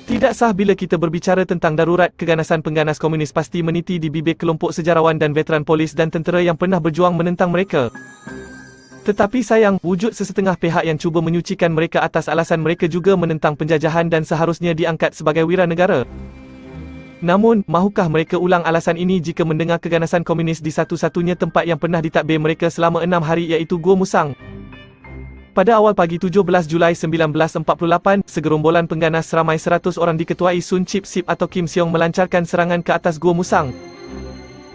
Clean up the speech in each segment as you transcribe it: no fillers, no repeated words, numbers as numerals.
Tidak sah bila kita berbicara tentang darurat, keganasan pengganas komunis pasti meniti di bibir kelompok sejarawan dan veteran polis dan tentera yang pernah berjuang menentang mereka. Tetapi sayang, wujud sesetengah pihak yang cuba menyucikan mereka atas alasan mereka juga menentang penjajahan dan seharusnya diangkat sebagai wira negara. Namun, mahukah mereka ulang alasan ini jika mendengar keganasan komunis di satu-satunya tempat yang pernah ditadbir mereka selama 6 hari iaitu Gua Musang? Pada awal pagi 17 Julai 1948, segerombolan pengganas seramai 100 orang diketuai Sun Chip Sip atau Kim Seong melancarkan serangan ke atas Gua Musang.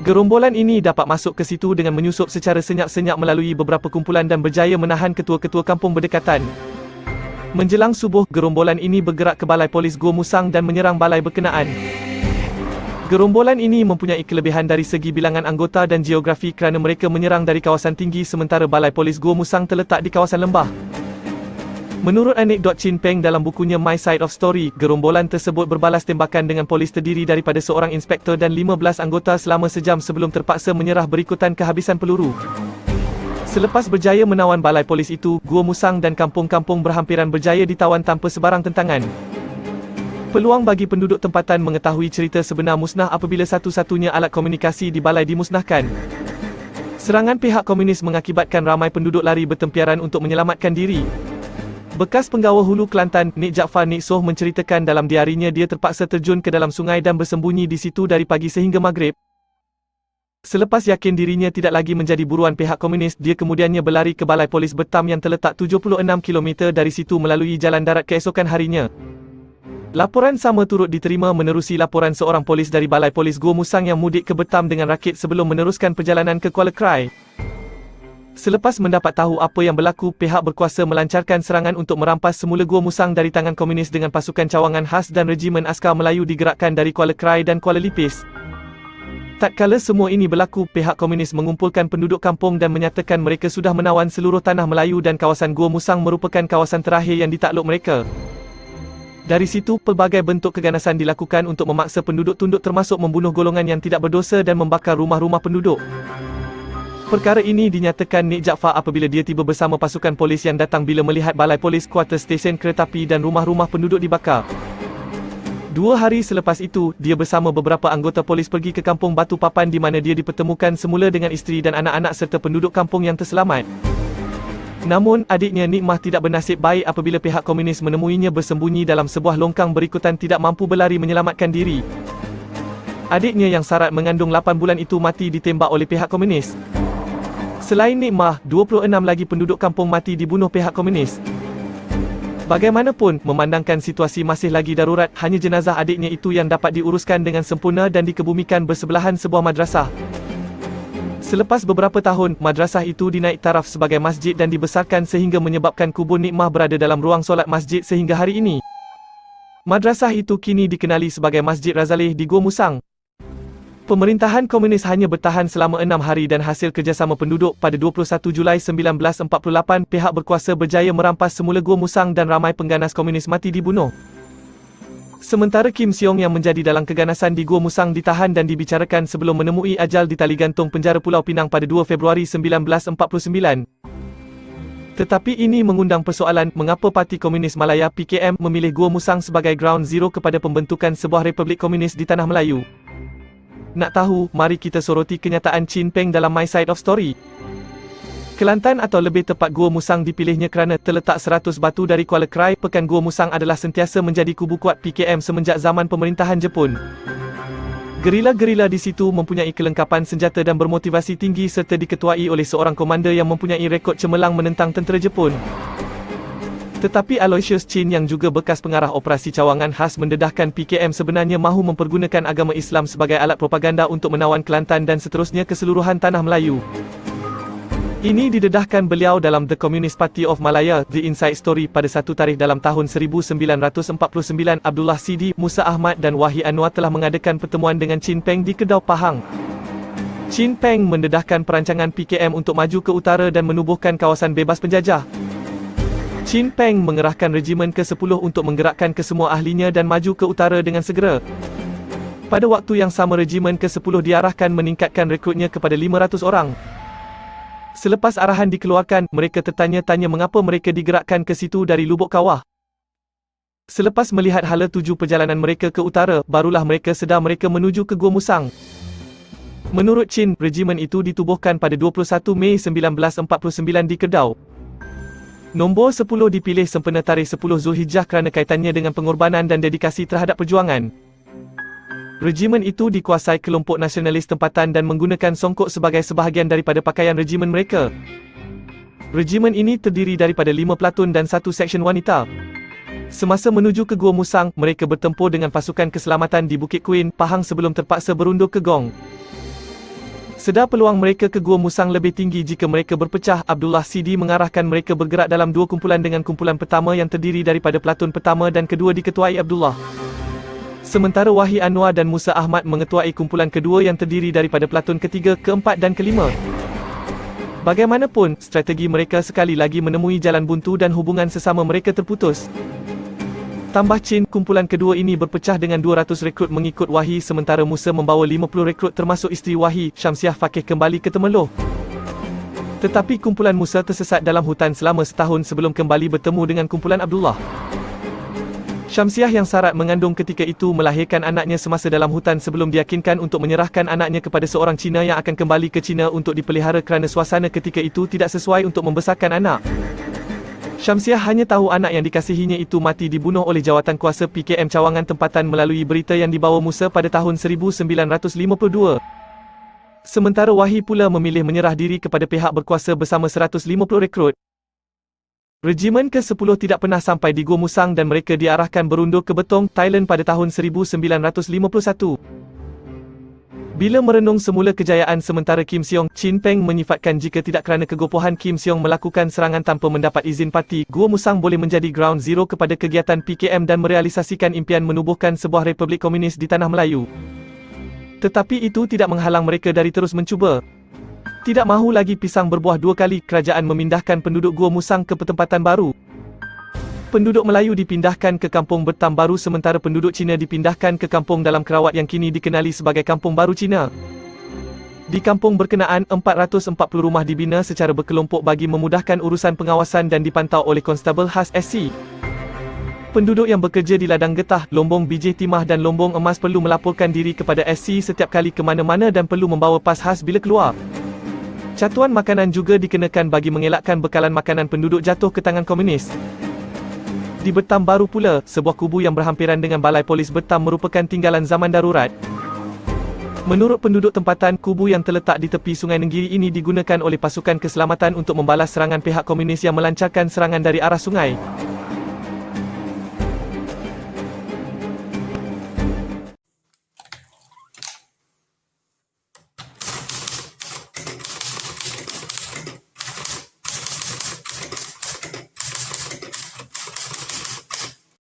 Gerombolan ini dapat masuk ke situ dengan menyusup secara senyap-senyap melalui beberapa kumpulan dan berjaya menahan ketua-ketua kampung berdekatan. Menjelang subuh, gerombolan ini bergerak ke balai polis Gua Musang dan menyerang balai berkenaan. Gerombolan ini mempunyai kelebihan dari segi bilangan anggota dan geografi kerana mereka menyerang dari kawasan tinggi sementara balai polis Gua Musang terletak di kawasan lembah. Menurut anekdot Chin Peng dalam bukunya My Side of Story, gerombolan tersebut berbalas tembakan dengan polis terdiri daripada seorang inspektor dan 15 anggota selama sejam sebelum terpaksa menyerah berikutan kehabisan peluru. Selepas berjaya menawan balai polis itu, Gua Musang dan kampung-kampung berhampiran berjaya ditawan tanpa sebarang tentangan. Peluang bagi penduduk tempatan mengetahui cerita sebenar musnah apabila satu-satunya alat komunikasi di balai dimusnahkan. Serangan pihak komunis mengakibatkan ramai penduduk lari bertempiaran untuk menyelamatkan diri. Bekas penggawa Hulu Kelantan, Nik Jaafar Nik Soh menceritakan dalam diarinya dia terpaksa terjun ke dalam sungai dan bersembunyi di situ dari pagi sehingga maghrib. Selepas yakin dirinya tidak lagi menjadi buruan pihak komunis, dia kemudiannya berlari ke balai polis Betam yang terletak 76 km dari situ melalui jalan darat keesokan harinya. Laporan sama turut diterima menerusi laporan seorang polis dari balai polis Gua Musang yang mudik ke Betam dengan rakit sebelum meneruskan perjalanan ke Kuala Krai. Selepas mendapat tahu apa yang berlaku, pihak berkuasa melancarkan serangan untuk merampas semula Gua Musang dari tangan komunis dengan pasukan cawangan khas dan regimen askar Melayu digerakkan dari Kuala Krai dan Kuala Lipis. Tatkala semua ini berlaku, pihak komunis mengumpulkan penduduk kampung dan menyatakan mereka sudah menawan seluruh tanah Melayu dan kawasan Gua Musang merupakan kawasan terakhir yang ditakluk mereka. Dari situ, pelbagai bentuk keganasan dilakukan untuk memaksa penduduk tunduk termasuk membunuh golongan yang tidak berdosa dan membakar rumah-rumah penduduk. Perkara ini dinyatakan Nik Jaafar apabila dia tiba bersama pasukan polis yang datang bila melihat balai polis, kuarter stesen kereta api dan rumah-rumah penduduk dibakar. 2 hari selepas itu, dia bersama beberapa anggota polis pergi ke kampung Batu Papan di mana dia dipertemukan semula dengan isteri dan anak-anak serta penduduk kampung yang terselamat. Namun, adiknya Nik Mah tidak bernasib baik apabila pihak komunis menemuinya bersembunyi dalam sebuah longkang berikutan tidak mampu berlari menyelamatkan diri. Adiknya yang sarat mengandung 8 bulan itu mati ditembak oleh pihak komunis. Selain Nik Mah, 26 lagi penduduk kampung mati dibunuh pihak komunis. Bagaimanapun, memandangkan situasi masih lagi darurat, hanya jenazah adiknya itu yang dapat diuruskan dengan sempurna dan dikebumikan bersebelahan sebuah madrasah. Selepas beberapa tahun, madrasah itu dinaik taraf sebagai masjid dan dibesarkan sehingga menyebabkan kubur Nik Mah berada dalam ruang solat masjid sehingga hari ini. Madrasah itu kini dikenali sebagai Masjid Razaleh di Gua Musang. Pemerintahan komunis hanya bertahan selama 6 hari dan hasil kerjasama penduduk, pada 21 Julai 1948, pihak berkuasa berjaya merampas semula Gua Musang dan ramai pengganas komunis mati dibunuh. Sementara Kim Seong yang menjadi dalang keganasan di Gua Musang ditahan dan dibicarakan sebelum menemui ajal di tali gantung penjara Pulau Pinang pada 2 Februari 1949. Tetapi ini mengundang persoalan, mengapa Parti Komunis Malaya (PKM) memilih Gua Musang sebagai ground zero kepada pembentukan sebuah republik komunis di tanah Melayu? Nak tahu, mari kita soroti kenyataan Chin Peng dalam My Side of Story. Kelantan atau lebih tepat Gua Musang dipilihnya kerana terletak 100 batu dari Kuala Krai. Pekan Gua Musang adalah sentiasa menjadi kubu kuat PKM semenjak zaman pemerintahan Jepun. Gerila-gerila di situ mempunyai kelengkapan senjata dan bermotivasi tinggi serta diketuai oleh seorang komander yang mempunyai rekod cemerlang menentang tentera Jepun. Tetapi Aloysius Chin yang juga bekas pengarah operasi cawangan khas mendedahkan PKM sebenarnya mahu mempergunakan agama Islam sebagai alat propaganda untuk menawan Kelantan dan seterusnya keseluruhan tanah Melayu. Ini didedahkan beliau dalam The Communist Party of Malaya, The Inside Story pada satu tarikh dalam tahun 1949. Abdullah Sidi, Musa Ahmad dan Wahyi Anwar telah mengadakan pertemuan dengan Chin Peng di Kedau Pahang. Chin Peng mendedahkan perancangan PKM untuk maju ke utara dan menubuhkan kawasan bebas penjajah. Chin Peng mengerahkan regimen ke-10 untuk menggerakkan kesemua ahlinya dan maju ke utara dengan segera. Pada waktu yang sama regimen ke-10 diarahkan meningkatkan rekrutnya kepada 500 orang. Selepas arahan dikeluarkan, mereka tertanya-tanya mengapa mereka digerakkan ke situ dari lubuk kawah. Selepas melihat hala tuju perjalanan mereka ke utara, barulah mereka sedar mereka menuju ke Gua Musang. Menurut Chin, regimen itu ditubuhkan pada 21 Mei 1949 di Kedah. Nombor 10 dipilih sempena tarikh 10 Zulhijjah kerana kaitannya dengan pengorbanan dan dedikasi terhadap perjuangan. Regimen itu dikuasai kelompok nasionalis tempatan dan menggunakan songkok sebagai sebahagian daripada pakaian regimen mereka. Regimen ini terdiri daripada 5 pelatun dan 1 seksyen wanita. Semasa menuju ke Gua Musang, mereka bertempur dengan pasukan keselamatan di Bukit Queen, Pahang sebelum terpaksa berundur ke Gong. Sedar peluang mereka ke Gua Musang lebih tinggi jika mereka berpecah, Abdullah Sidi mengarahkan mereka bergerak dalam 2 kumpulan dengan kumpulan pertama yang terdiri daripada pelatun pertama dan kedua diketuai Abdullah. Sementara Wahid Anwar dan Musa Ahmad mengetuai kumpulan kedua yang terdiri daripada pelatun ketiga, keempat dan kelima. Bagaimanapun, strategi mereka sekali lagi menemui jalan buntu dan hubungan sesama mereka terputus. Tambah Chin, kumpulan kedua ini berpecah dengan 200 rekrut mengikut Wahi sementara Musa membawa 50 rekrut termasuk isteri Wahi, Syamsiah Fakih kembali ke Temeloh. Tetapi kumpulan Musa tersesat dalam hutan selama setahun sebelum kembali bertemu dengan kumpulan Abdullah. Syamsiah yang sarat mengandung ketika itu melahirkan anaknya semasa dalam hutan sebelum diyakinkan untuk menyerahkan anaknya kepada seorang Cina yang akan kembali ke Cina untuk dipelihara kerana suasana ketika itu tidak sesuai untuk membesarkan anak. Syamsiah hanya tahu anak yang dikasihinya itu mati dibunuh oleh jawatan kuasa PKM Cawangan tempatan melalui berita yang dibawa Musa pada tahun 1952. Sementara Wahi pula memilih menyerah diri kepada pihak berkuasa bersama 150 rekrut. Regimen ke-10 tidak pernah sampai di Gua Musang dan mereka diarahkan berundur ke Betong, Thailand pada tahun 1951. Bila merenung semula kejayaan sementara Kim Seong, Chin Peng menyifatkan jika tidak kerana kegopohan Kim Seong melakukan serangan tanpa mendapat izin parti, Gua Musang boleh menjadi ground zero kepada kegiatan PKM dan merealisasikan impian menubuhkan sebuah republik komunis di tanah Melayu. Tetapi itu tidak menghalang mereka dari terus mencuba. Tidak mahu lagi pisang berbuah 2 kali, kerajaan memindahkan penduduk Gua Musang ke pertempatan baru. Penduduk Melayu dipindahkan ke Kampung Bertam Baru sementara penduduk Cina dipindahkan ke Kampung Dalam Kerawat yang kini dikenali sebagai Kampung Baru Cina. Di kampung berkenaan, 440 rumah dibina secara berkelompok bagi memudahkan urusan pengawasan dan dipantau oleh konstabel khas SC. Penduduk yang bekerja di ladang getah, lombong biji timah dan lombong emas perlu melaporkan diri kepada SC setiap kali ke mana-mana dan perlu membawa pas khas bila keluar. Catuan makanan juga dikenakan bagi mengelakkan bekalan makanan penduduk jatuh ke tangan komunis. Di Bertam Baru pula, sebuah kubu yang berhampiran dengan balai polis Bertam merupakan tinggalan zaman darurat. Menurut penduduk tempatan, kubu yang terletak di tepi Sungai Nenggiri ini digunakan oleh pasukan keselamatan untuk membalas serangan pihak komunis yang melancarkan serangan dari arah sungai.